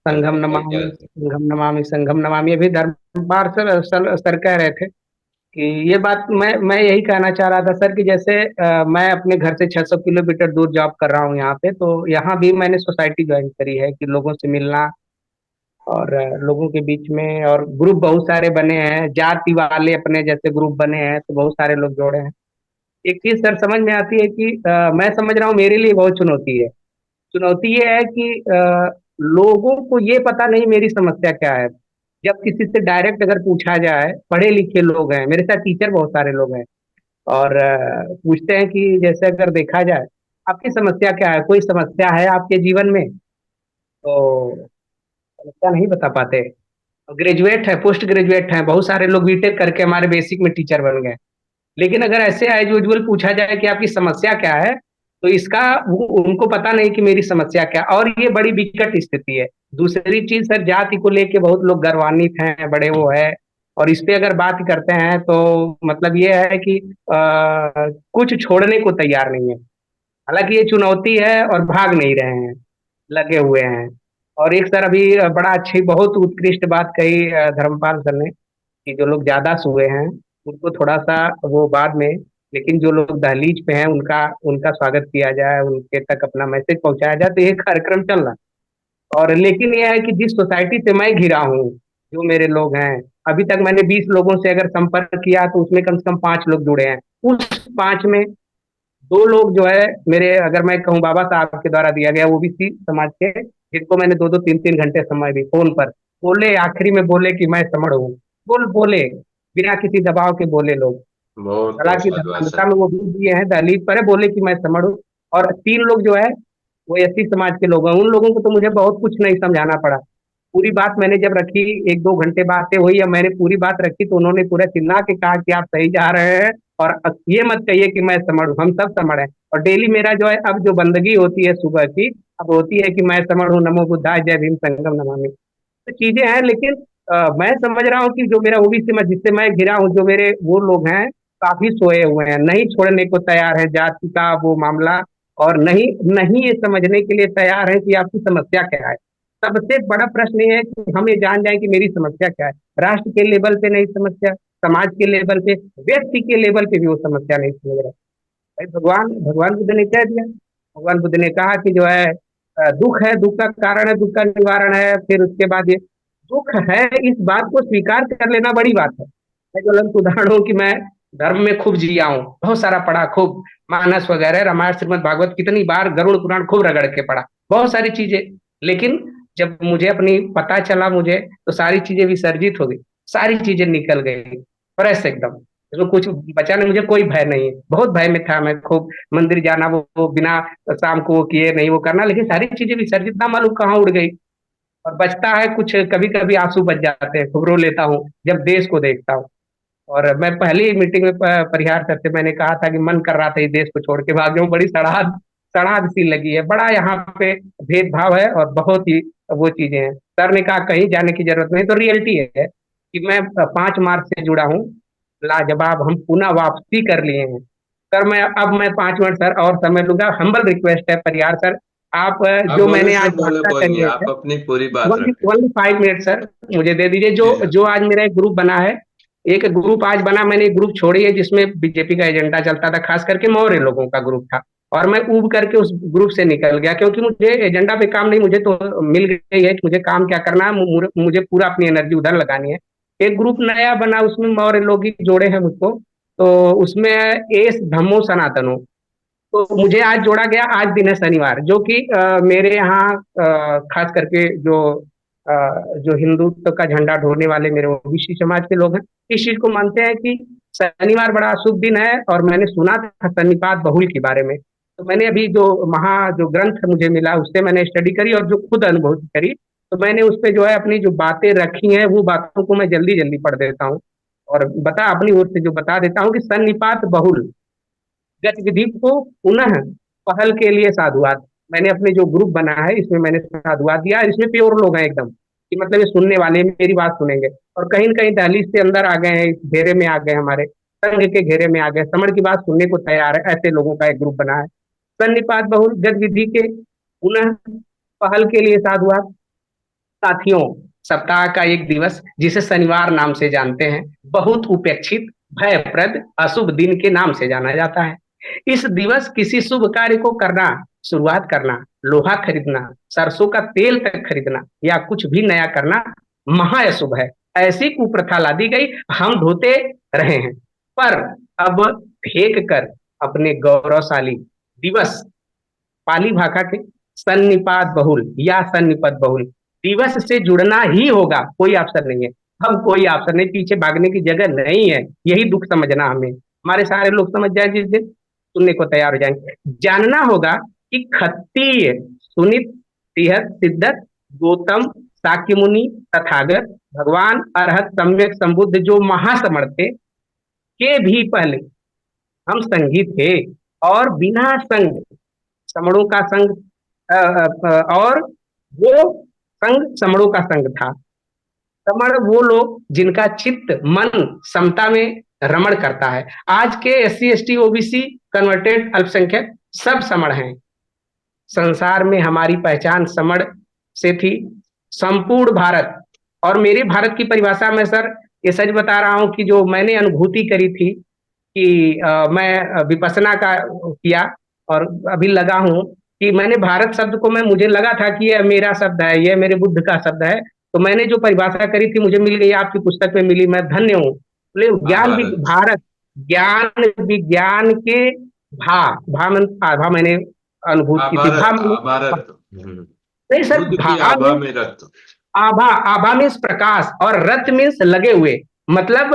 संघम नमामि संघम नमामि। अभी धर्मपाल सर कह रहे थे कि ये बात मैं यही कहना चाह रहा था सर कि जैसे मैं अपने घर से 600 किलोमीटर दूर जॉब कर रहा हूँ यहाँ पे, तो यहाँ भी मैंने सोसाइटी ज्वाइन करी है कि लोगों से मिलना और लोगों के बीच में, और ग्रुप बहुत सारे बने हैं, जाति वाले अपने जैसे ग्रुप बने हैं तो बहुत सारे लोग जोड़े हैं। एक चीज सर समझ में आती है कि मैं समझ रहा हूँ मेरे लिए बहुत चुनौती है। चुनौती ये है कि लोगों को ये पता नहीं मेरी समस्या क्या है। जब किसी से डायरेक्ट अगर पूछा जाए, पढ़े लिखे लोग हैं, मेरे साथ टीचर बहुत सारे लोग हैं, और पूछते हैं कि जैसे अगर देखा जाए आपकी समस्या क्या है, कोई समस्या है आपके जीवन में, तो समस्या नहीं बता पाते। ग्रेजुएट है, पोस्ट ग्रेजुएट हैं, बहुत सारे लोग बीटेक करके हमारे बेसिक में टीचर बन गए। लेकिन अगर ऐसे एज यूजुअल पूछा जाए कि आपकी समस्या क्या है, तो इसका उनको पता नहीं कि मेरी समस्या क्या, और ये बड़ी विकट स्थिति है। दूसरी चीज सर, जाति को लेके बहुत लोग गर्वान्वित हैं, बड़े वो है, और इस पे अगर बात करते हैं तो मतलब ये है कि कुछ छोड़ने को तैयार नहीं है। हालांकि ये चुनौती है और भाग नहीं रहे हैं, लगे हुए हैं। और एक सर अभी बड़ा अच्छी बहुत उत्कृष्ट बात कही धर्मपाल सर ने कि जो लोग ज्यादा सोए हैं उनको थोड़ा सा वो बाद में, लेकिन जो लोग दहलीज पे हैं उनका उनका स्वागत किया जाए, उनके तक अपना मैसेज पहुंचाया जाए, तो ये कार्यक्रम चल रहा है। और लेकिन यह है कि जिस सोसाइटी से मैं घिरा हूँ, जो मेरे लोग हैं, अभी तक मैंने 20 लोगों से अगर संपर्क किया तो उसमें कम से कम 5 लोग जुड़े हैं। उस 5 में 2 लोग जो है मेरे, अगर मैं कहूँ बाबा साहब के द्वारा दिया गया ओबीसी समाज के, जिनको मैंने 2-2 3-3 घंटे समय दी फोन पर, बोले आखिरी में बोले कि मैं समड़ हूँ। बोले बिना किसी दबाव के बोले लोग। बहुत बहुत हालांकि शाबाश धर्मांतरा सर। में वो भी दिए हैं, दहलीज पर है, बोले कि मैं समझ हूँ। और 3 लोग जो है वो एससी समाज के लोग हैं, उन लोगों को तो मुझे बहुत कुछ नहीं समझाना पड़ा। पूरी बात मैंने जब रखी, 1-2 घंटे बातें हुई, अब मैंने पूरी बात रखी तो उन्होंने पूरा चिल्ला के कहा कि आप सही जा रहे हैं, और ये मत कहिए कि मैं समझ हूँ, हम सब समझ हैं। और डेली मेरा जो है अब जो बंदगी होती है सुबह की, अब होती है कि मैं समझ हूँ, नमो बुद्धाय, जय भीम, संगम नमामि। तो चीजें हैं, लेकिन मैं समझ रहा हूँ कि जो मेरा ओबीसी में जिससे मैं घिरा हूँ, जो मेरे वो लोग हैं, काफी सोए हुए हैं, नहीं छोड़ने को तैयार है जाति का वो मामला, और नहीं नहीं ये समझने के लिए तैयार है कि आपकी समस्या क्या है। सबसे बड़ा प्रश्न ये है कि हम ये जान जाए कि मेरी समस्या क्या है। राष्ट्र के लेवल पे नहीं समस्या, समाज के लेवल पे, व्यक्ति के लेवल पे भी वो समस्या नहीं समझ रहा। भाई भगवान भगवान बुद्ध ने कह दिया, भगवान बुद्ध ने कहा कि जो है दुख है, दुख का कारण है, दुख का निवारण है। फिर उसके बाद ये दुख है, इस बात को स्वीकार कर लेना बड़ी बात है। मैं ज्वलंत उदाहरण हूँ कि मैं धर्म में खूब जिया हूँ, बहुत सारा पढ़ा, खूब मानस वगैरह, रामायण श्रीमद् भागवत कितनी बार, गरुड़ पुराण खूब रगड़ के पढ़ा, बहुत सारी चीजें। लेकिन जब मुझे अपनी पता चला मुझे, तो सारी चीजें विसर्जित हो गई, सारी चीजें निकल गई, फ्रेश एकदम। इसमें कुछ बचा नहीं, मुझे कोई भय नहीं है। बहुत भय में था मैं, खूब मंदिर जाना, वो बिना शाम को वो किए नहीं वो करना, लेकिन सारी चीजें विसर्जित, ना मालूम कहाँ उड़ गई। और बचता है कुछ, कभी कभी आंसू बच जाते हैं, खूब रो लेता हूँ जब देश को देखता हूँ। और मैं पहली मीटिंग में परिहार सर से मैंने कहा था कि मन कर रहा था इस देश को छोड़ के भाग जाऊं, बड़ी सड़ाहट सड़ाहट सी लगी है, बड़ा यहाँ पे भेदभाव है और बहुत ही वो चीजें हैं। सर ने कहा कहीं जाने की जरूरत नहीं। तो रियलिटी है कि मैं 5 मार्च से जुड़ा हूँ, लाजवाब, हम पुनः वापसी कर लिए हैं। सर मैं 5 मिनट सर और समय लूंगा, हम्बल रिक्वेस्ट है परिहार सर, आप आप जो बोले मैंने आज सर, बोले वार्ता कोई करी नहीं, है आप सर, अपनी पूरी बात ओनली रखें। ओनली 5 मिनट सर मुझे दे दीजिए। जो जी सर। जो आज मेरा एक ग्रुप बना है, एक ग्रुप आज बना, मैंने एक ग्रुप छोड़ी है जिसमें बीजेपी का एजेंडा चलता था, खास करके मौर्य लोगों का ग्रुप था, और मैं ऊब करके उस ग्रुप से निकल गया, क्योंकि मुझे एजेंडा पे काम नहीं, मुझे तो मिल गई है कि मुझे काम क्या करना है, मुझे पूरा अपनी एनर्जी उधर लगानी है। एक ग्रुप नया बना, उसमें मौर्य लोग ही जोड़े हैं मुझको, तो उसमें एस धम्मो सनातनो। तो मुझे आज जोड़ा गया, आज दिन है शनिवार, जो कि मेरे यहाँ खास करके अ, जो हिंदुत्व का झंडा ढोने वाले मेरे ओबीसी समाज के लोग हैं, इस चीज को मानते हैं कि शनिवार बड़ा शुभ दिन है। और मैंने सुना था सन्निपात बहुल के बारे में, तो मैंने अभी जो ग्रंथ मुझे मिला उससे मैंने स्टडी करी और जो खुद अनुभूति करी, तो मैंने उस पे जो है अपनी जो बातें रखी हैं वो बातों को मैं जल्दी जल्दी पढ़ देता हूँ, और अपनी ओर से जो बता देता हूँ कि सन्निपात बहुल गतिविधि को पुनः पहल के लिए साधुवाद। मैंने अपने जो ग्रुप बना है इसमें मैंने साधुवाद दिया, इसमें प्योर लोग हैं एकदम, कि मतलब ये सुनने वाले मेरी बात सुनेंगे, और कहीं न कहीं दहलीज से अंदर आ गए हैं, इस घेरे में आ गए, हमारे संघ के घेरे में आ गए, समण की बात सुनने को तैयार है, ऐसे लोगों का एक ग्रुप बना है। सन्निपात बहुल गतिविधि के पुनः पहल के लिए साधुवाद। साथियों, सप्ताह का एक दिवस जिसे शनिवार नाम से जानते हैं, बहुत उपेक्षित, भयप्रद, अशुभ दिन के नाम से जाना जाता है। इस दिवस किसी शुभ कार्य को करना, शुरुआत करना, लोहा खरीदना, सरसों का तेल तक खरीदना या कुछ भी नया करना महाअशुभ है। ऐसी कुप्रथा ला दी गई, हम धोते रहे हैं। पर अब फेंक कर अपने गौरवशाली दिवस पाली भाषा के सन्निपात बहुल या सन्निपत बहुल दिवस से जुड़ना ही होगा, कोई ऑप्शन नहीं है। हम कोई ऑप्शन नहीं, पीछे भागने की जगह नहीं है। यही दुख समझना हमें, हमारे सारे लोग समझ जाए जिस दिन, सुनने को तैयार हो जाएंगे। जानना होगा कि खत्तीय सुनित तिहत सिद्धत गौतम साक्य मुनि तथागत भगवान अरहत सम्यक संबुद्ध जो महासमर्थ थे के भी पहले हम संगी थे, और बिना संग समणों का संग और वो संग समणों का संग था। समण वो लोग जिनका चित्त मन समता में रमण करता है। आज के SC ST OBC कन्वर्टेड अल्पसंख्यक सब समण हैं। संसार में हमारी पहचान समण से थी। संपूर्ण भारत, और मेरे भारत की परिभाषा में सर ये सच बता रहा हूं कि जो मैंने अनुभूति करी थी कि मैं विपसना का किया और अभी लगा हूं कि मैंने भारत शब्द को, मैं मुझे लगा था कि ये मेरा शब्द है, ये मेरे बुद्ध का शब्द है। तो मैंने जो परिभाषा करी थी मुझे मिल गई, आपकी पुस्तक में मिली, मैं धन्य हूँ। ज्ञान महाभारत। भारत ज्ञान विज्ञान के भा आभा मैंने अनुभूत की थी। भा आभारत मैंने आभारत। नहीं सर, बुद्ध की भा आभा में में रत। आभा, आभा मीन्स प्रकाश और रत मीन्स लगे हुए। मतलब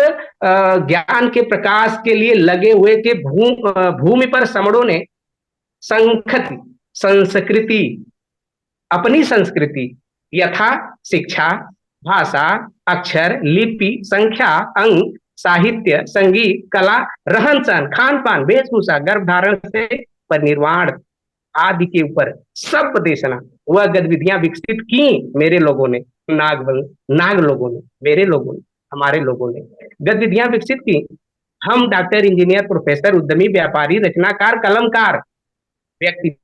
ज्ञान के प्रकाश के लिए लगे हुए के भूमि पर समणों ने संखति संस्कृति, अपनी संस्कृति यथा शिक्षा, भाषा, अक्षर, लिपि, संख्या, अंक, साहित्य, संगीत, कला, रहन सहन, खान पान, वेशभूषा, गर्भधारण से परिनिर्वाण आदि के ऊपर सब देशना वह गतिविधियां विकसित की मेरे लोगों ने, नाग लोगों ने, मेरे लोगों ने, हमारे लोगों ने गतिविधियां विकसित की। हम डॉक्टर, इंजीनियर, प्रोफेसर, उद्यमी, व्यापारी, रचनाकार, कलमकार, व्यक्ति,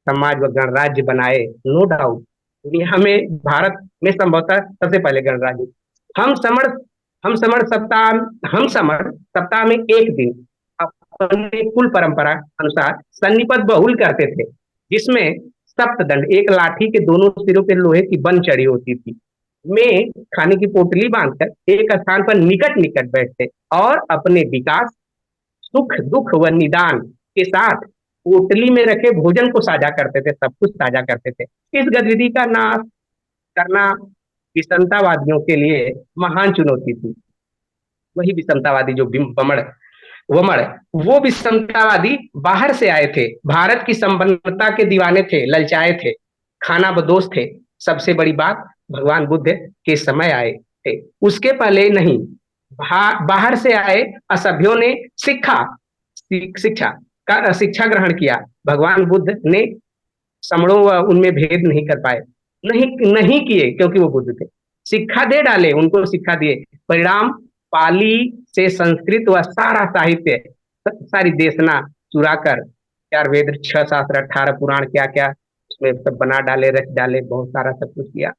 समाज व गणराज्य बनाए। नो डाउट दुनिया में, भारत में संभवतः सबसे पहले गणराज्य। हम समर हम समर सप्ताह हम समर सप्ताह में एक दिन अपने कुल परंपरा अनुसार सन्निपत बहुल करते थे, जिसमें सप्तदंड, एक लाठी के दोनों सिरों पे लोहे की बन चढ़ी होती थी, में खाने की पोटली बांधकर एक स्थान पर निकट निकट बैठते और अपने विकास, सुख दुख व निदान के साथ पोटली में रखे भोजन को साझा करते थे, सब कुछ साझा करते थे। इस गतिविधि का नाश करना विसंतावादियों के लिए महान चुनौती थी। वही विसंतावादी जो बमड़ वमड़, वो विसंतावादी बाहर से आए थे, भारत की संपन्नता के दीवाने थे, ललचाए थे, खाना बदोश थे। सबसे बड़ी बात, भगवान बुद्ध के समय आए थे, उसके पहले नहीं। बाहर से आए असभ्यों ने शिक्षा शिक्षा ग्रहण किया। भगवान बुद्ध ने समणों व उनमें भेद नहीं कर पाए, नहीं नहीं किए, क्योंकि वो बुद्ध थे। शिक्षा दे डाले, उनको शिक्षा दिए। परिणाम, पाली से संस्कृत व सारा साहित्य, सारी देशना चुरा कर, 4 वेद, 6 शास्त्र, 18 पुराण, क्या क्या उसमें सब बना डाले, रच डाले, बहुत सारा सब कुछ किया,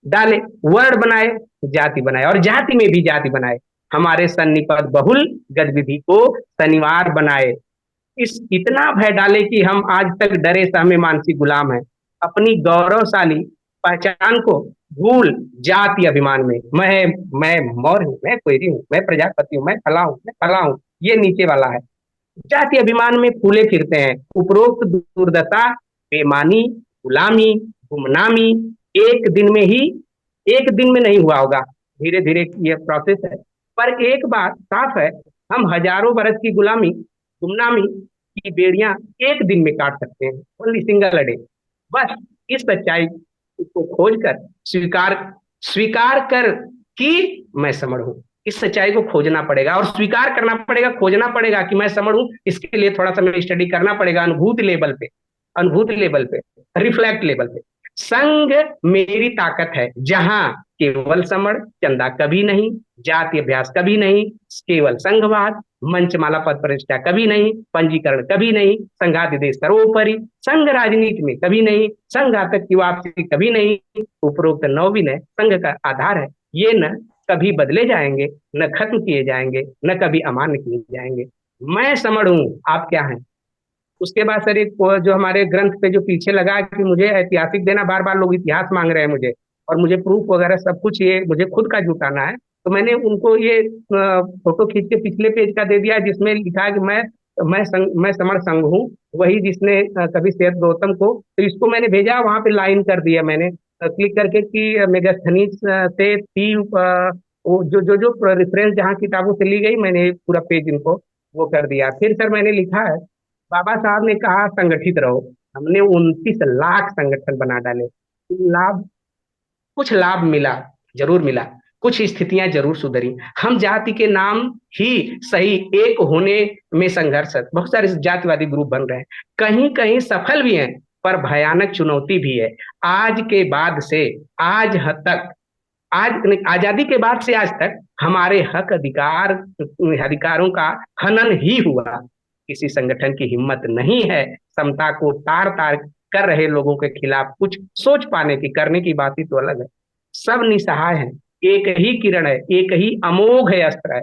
डाले, वर्ण बनाए, जाति बनाए, और जाति में भी जाति बनाए। हमारे सन्निपत बहुल गतिविधि को शनिवार बनाए। इस इतना भय डाले कि हम आज तक डरे सहमे मानसिक गुलाम हैं। अपनी गौरवशाली पहचान को भूल जाति अभिमान में, मैं मौर्य हूँ, मैं कोयरी हूँ, मैं प्रजापति हूँ, मैं फला हूँ, मैं फला हूँ, ये नीचे वाला है, जाति अभिमान में फूले फिरते हैं। उपरोक्त दुर्दशा, बेमानी, गुलामी, गुमनामी एक दिन में ही एक दिन में नहीं हुआ होगा, धीरे धीरे ये प्रोसेस है। पर एक बात साफ है, हम हजारों बरस की गुलामी, गुमनामी की बेड़ियां एक दिन में काट सकते हैं, ओनली सिंगल डे। बस इस सच्चाई को खोज कर स्वीकार स्वीकार कर कि मैं समण हूं, इस सच्चाई को खोजना पड़ेगा और स्वीकार करना पड़ेगा, खोजना पड़ेगा कि मैं समण हूं। इसके लिए थोड़ा सा मैं स्टडी करना पड़ेगा, अनुभूति लेवल पे, रिफ्लेक्ट लेवल पे। संघ मेरी ताकत है, जहां केवल समण चंदा कभी नहीं, जाति अभ्यास कभी नहीं, केवल संघवाद, मंचमाला पद प्रतिष्ठा कभी नहीं, पंजीकरण कभी नहीं, संघातिदेश सर्वोपरि, संघ राजनीति में कभी नहीं, संघातक की वापसी कभी नहीं। उपरोक्त नौ विनय संघ का आधार है। ये न कभी बदले जाएंगे, न खत्म किए जाएंगे, न कभी अमान्य किए जाएंगे। मैं समण हूं, आप क्या हैं? उसके बाद सर एक जो हमारे ग्रंथ पे जो पीछे लगा कि मुझे ऐतिहासिक देना, बार बार लोग इतिहास मांग रहे हैं मुझे, और मुझे प्रूफ वगैरह सब कुछ ये मुझे खुद का जुटाना है। तो मैंने उनको ये फोटो खींच के पिछले पेज का दे दिया, जिसमें लिखा है कि मैं समर संघ हूँ, वही जिसने कभी सेठ गौतम को, तो इसको मैंने भेजा, वहां पे लाइन कर दिया मैंने क्लिक करके कि मेगास्थनीज से थी वो जो रेफरेंस जहाँ किताबों से ली गई, मैंने पूरा पेज इनको वो कर दिया। फिर सर मैंने लिखा है, बाबा साहब ने कहा संगठित रहो, हमने 29 लाख संगठन बना डाले। लाभ, कुछ लाभ मिला, जरूर मिला, कुछ स्थितियां जरूर सुधरी। हम जाति के नाम ही सही, एक होने में संघर्ष, बहुत सारे जातिवादी ग्रुप बन रहे हैं, कहीं कहीं सफल भी हैं, पर भयानक चुनौती भी है। आज के बाद से आज हद तक, आज आजादी के बाद से आज तक हमारे हक अधिकार अधिकारों का हनन ही हुआ। किसी संगठन की हिम्मत नहीं है समता को तार तार कर रहे लोगों के खिलाफ कुछ सोच पाने की, करने की बात ही तो अलग है। सब निसहाय हैं, एक ही किरण है, एक ही अमोघ है अस्त्र है।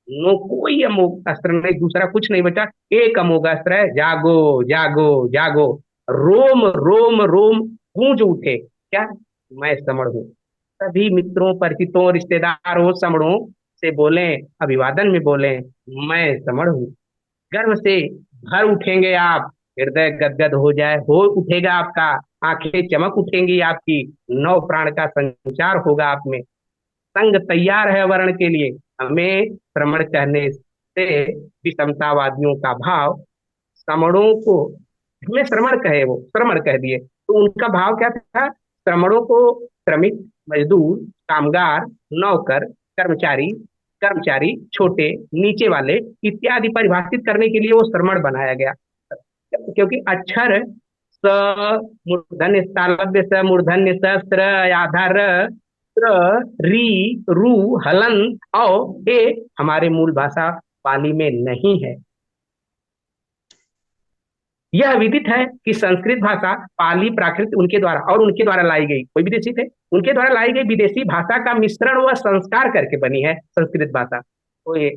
नो कोई अमोघ अस्त्र नहीं, दूसरा कुछ नहीं बचा, एक अमोघ अस्त्र है, जागो जागो जागो। रोम रोम रोम गूंज उठे, क्या? मैं समण हूं। सभी मित्रों, परिचितों, रिश्तेदारों, समणों से बोले, अभिवादन में बोले, मैं समण हूं। गर्व से भर उठेंगे आप, हृदय गदगद हो जाए, हो उठेगा आपका, आंखें चमक उठेंगी आपकी, नौ प्राण का संचार होगा आप में। संघ तैयार है वर्ण के लिए, हमें श्रमण कहने से विषमतावादियों का भाव, श्रमणों को हमें श्रमण कहे, वो श्रमण कह दिए, तो उनका भाव क्या था? श्रमणों को श्रमिक, मजदूर, कामगार, नौकर, कर्मचारी, कर्मचारी, छोटे, नीचे वाले इत्यादि परिभाषित करने के लिए वो श्रमण बनाया गया। क्योंकि अक्षर स, मूर्धन्य तालव्य स, मूर्धन्य स, स्त्र, आधार, त्र, री, रू, हलन और ए हमारे मूल भाषा पाली में नहीं है। यह विदित है कि संस्कृत भाषा पाली, प्राकृत उनके द्वारा और उनके द्वारा लाई गई, कोई विदेशी थे, उनके द्वारा लाई गई विदेशी भाषा का मिश्रण व संस्कार करके बनी है संस्कृत भाषा। तो ये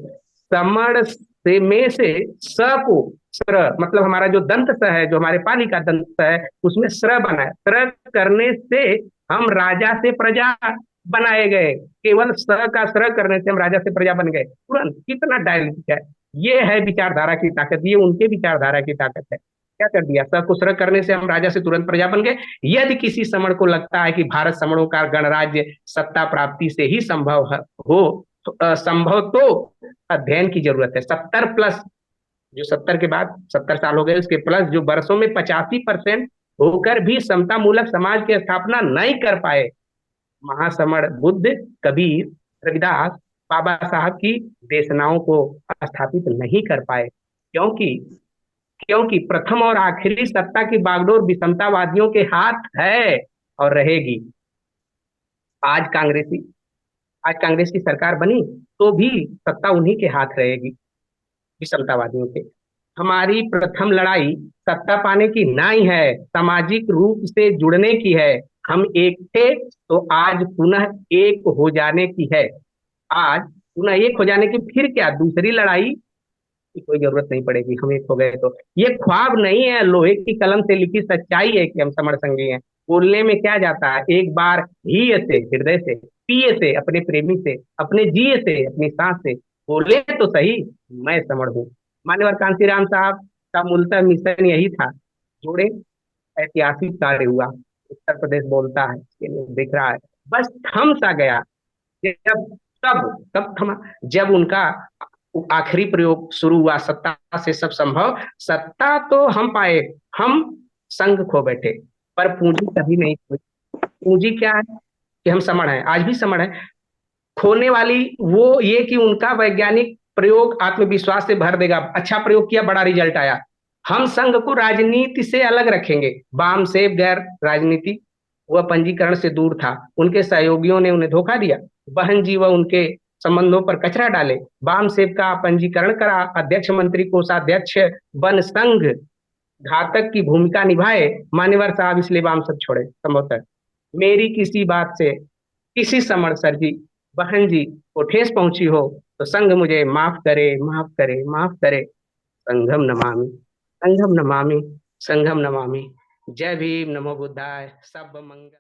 समण से में से स को स्र, मतलब हमारा जो दंत स है, जो हमारे पाली का दंत स है, उसमें स्र बना है। स्र करने से हम राजा से प्रजा बनाए गए, केवल स का स्र करने से हम राजा से प्रजा बन गए तुरंत। कितना डायलिटिक है! ये है विचारधारा की ताकत, ये उनके विचारधारा की ताकत है। क्या कर दिया? सकुशल करने से हम राजा से तुरंत प्रजा बन गए। यदि किसी समण को लगता है कि भारत समणों का गणराज्य सत्ता प्राप्ति से ही संभव हो, संभव, तो अध्ययन की जरूरत है। 70+ जो 70 के बाद 70 साल हो गए, उसके प्लस जो वर्षों में 85% होकर भी समता मूलक समाज की स्थापना नहीं कर पाए, महासमण बुद्ध, कबीर, रविदास, बाबा साहब की देशनाओं को स्थापित नहीं कर पाए। क्योंकि क्योंकि प्रथम और आखिरी सत्ता की बागडोर विषमतावादियों के हाथ है और रहेगी। आज कांग्रेसी आज कांग्रेस की सरकार बनी तो भी सत्ता उन्हीं के हाथ रहेगी, विषमतावादियों के। हमारी प्रथम लड़ाई सत्ता पाने की नहीं है, सामाजिक रूप से जुड़ने की है। हम एक थे तो आज पुनः एक हो जाने की है। आज पुनः एक हो जाने की, फिर क्या दूसरी लड़ाई की कोई जरूरत नहीं पड़ेगी, हम एक हो गए तो। ये ख्वाब नहीं है, लोहे की कलम से लिखी सच्चाई है कि हम समर संगी हैं। बोलने में क्या जाता है, एक बार ही से, हृदय से, पिए से, अपने प्रेमी से, अपने जिए से, अपनी सांस से बोले तो सही, मैं समर हूँ। मान्यवर कांसीराम साहब का मूलतः मिशन यही था, जोड़े, ऐतिहासिक कार्य हुआ, उत्तर प्रदेश बोलता है, दिख रहा है, बस थम सा गया। जब तब तब थमा जब उनका आखिरी प्रयोग शुरू हुआ, सत्ता से सब संभव। सत्ता तो हम पाए, हम संघ खो बैठे, पर पूंजी कभी नहीं खोई। पूंजी क्या है? कि हम समण है, आज भी समण है। खोने वाली वो ये कि उनका वैज्ञानिक प्रयोग आत्मविश्वास से भर देगा, अच्छा प्रयोग किया, बड़ा रिजल्ट आया। हम संघ को राजनीति से अलग रखेंगे, वाम से गैर राजनीति, वह पंजीकरण से दूर था, उनके सहयोगियों ने उन्हें धोखा दिया, बहन जी व उनके संबंधों पर कचरा डाले, वाम सेव का पंजीकरण करा, अध्यक्ष मंत्री कोषाध्यक्ष वन संघ घातक की भूमिका निभाए, मान्यवर साहब इसलिए वाम सब छोड़े संभवतः। मेरी किसी बात से किसी समर सर जी, बहन जी को ठेस पहुंची हो तो संघ मुझे माफ करे, माफ करे, माफ करे। संघम नमामि, संघम नमामि, संघम नमामि। जय भीम, नमो बुद्धाय, सब मंगल।